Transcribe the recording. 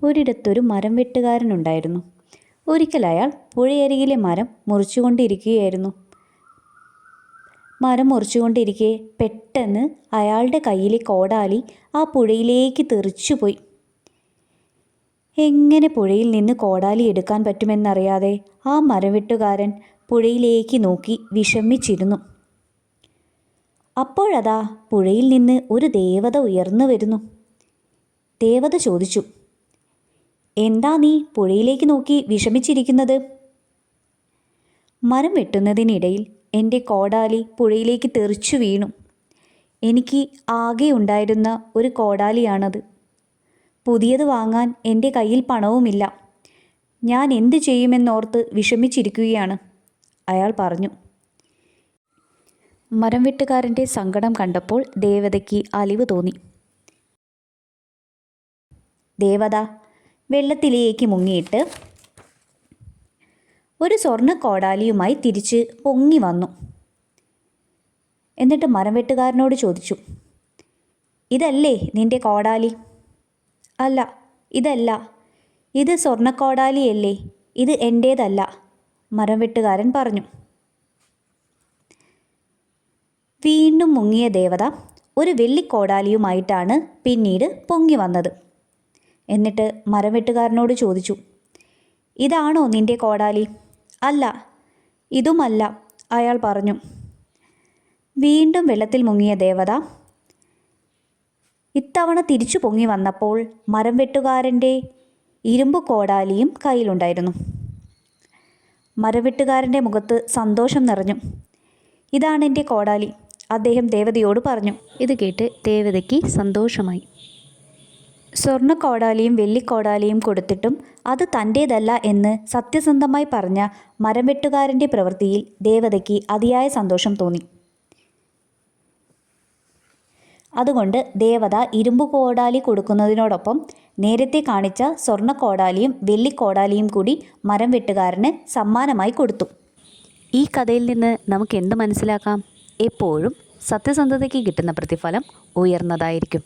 ഒരിടത്തൊരു മരം വെട്ടുകാരനുണ്ടായിരുന്നു. ഒരിക്കൽ അയാൾ പുഴയരികിലെ മരം മുറിച്ചുകൊണ്ടിരിക്കുകയായിരുന്നു. മരം മുറിച്ചുകൊണ്ടിരിക്കെ പെട്ടെന്ന് അയാളുടെ കയ്യിലെ കോടാലി ആ പുഴയിലേക്ക് തെറിച്ചുപോയി. എങ്ങനെ പുഴയിൽ നിന്ന് കോടാലി എടുക്കാൻ പറ്റുമെന്നറിയാതെ ആ മരംവെട്ടുകാരൻ പുഴയിലേക്ക് നോക്കി വിഷമിച്ചിരുന്നു. അപ്പോഴതാ പുഴയിൽ നിന്ന് ഒരു ദേവത ഉയർന്നു വരുന്നു. ദേവത ചോദിച്ചു, "എന്താ നീ പുഴയിലേക്ക് നോക്കി വിഷമിച്ചിരിക്കുന്നത്?" "മരം വെട്ടുന്നതിനിടയിൽ എൻ്റെ കോടാലി പുഴയിലേക്ക് തെറിച്ചു വീണു. എനിക്ക് ആകെ ഉണ്ടായിരുന്ന ഒരു കോടാലിയാണത്. പുതിയത് വാങ്ങാൻ എൻ്റെ കയ്യിൽ പണവുമില്ല. ഞാൻ എന്തു ചെയ്യുമെന്നോർത്ത് വിഷമിച്ചിരിക്കുകയാണ്," അയാൾ പറഞ്ഞു. മരം വെട്ടുകാരൻ്റെ സങ്കടം കണ്ടപ്പോൾ ദേവതയ്ക്ക് അലിവ് തോന്നി. ദേവത വെള്ളത്തിലേക്ക് മുങ്ങിയിട്ട് ഒരു സ്വർണ്ണ കോടാലിയുമായി തിരിച്ച് പൊങ്ങി വന്നു. എന്നിട്ട് മരം വെട്ടുകാരനോട് ചോദിച്ചു, "ഇതല്ലേ നിന്റെ കോടാലി?" "അല്ല, ഇതല്ല. ഇത് സ്വർണ്ണ കോടാലിയല്ലേ, ഇത് എൻ്റേതല്ല," മരം വെട്ടുകാരൻ പറഞ്ഞു. വീണ്ടും മുങ്ങിയ ദേവത ഒരു വെള്ളിക്കോടാലിയുമായിട്ടാണ് പിന്നീട് പൊങ്ങി വന്നത്. എന്നിട്ട് മരം വെട്ടുകാരനോട് ചോദിച്ചു, "ഇതാണോ നിന്റെ കോടാലി?" "അല്ല, ഇതുമല്ല," അയാൾ പറഞ്ഞു. വീണ്ടും വെള്ളത്തിൽ മുങ്ങിയ ദേവത ഇത്തവണ തിരിച്ചു പൊങ്ങി വന്നപ്പോൾ മരം വെട്ടുകാരൻ്റെ ഇരുമ്പ് കോടാലിയും കയ്യിലുണ്ടായിരുന്നു. മരം വെട്ടുകാരൻ്റെ മുഖത്ത് സന്തോഷം നിറഞ്ഞു. "ഇതാണ് എൻ്റെ കോടാലി," അദ്ദേഹം ദേവതയോട് പറഞ്ഞു. ഇത് കേട്ട് ദേവതയ്ക്ക് സന്തോഷമായി. സ്വർണ്ണ കോടാലിയും വെള്ളിക്കോടാലിയും കൊടുത്തിട്ടും അത് തൻ്റേതല്ല എന്ന് സത്യസന്ധമായി പറഞ്ഞ മരം വെട്ടുകാരൻ്റെ പ്രവൃത്തിയിൽ ദേവതയ്ക്ക് അതിയായ സന്തോഷം തോന്നി. അതുകൊണ്ട് ദേവത ഇരുമ്പ് കോടാലി കൊടുക്കുന്നതിനോടൊപ്പം നേരത്തെ കാണിച്ച സ്വർണ്ണ കോടാലിയും വെള്ളിക്കോടാലിയും കൂടി മരം വെട്ടുകാരന് സമ്മാനമായി കൊടുത്തു. ഈ കഥയിൽ നിന്ന് നമുക്ക് എന്ത് മനസ്സിലാക്കാം? എപ്പോഴും സത്യസന്ധതയ്ക്ക് കിട്ടുന്ന പ്രതിഫലം ഉയർന്നതായിരിക്കും.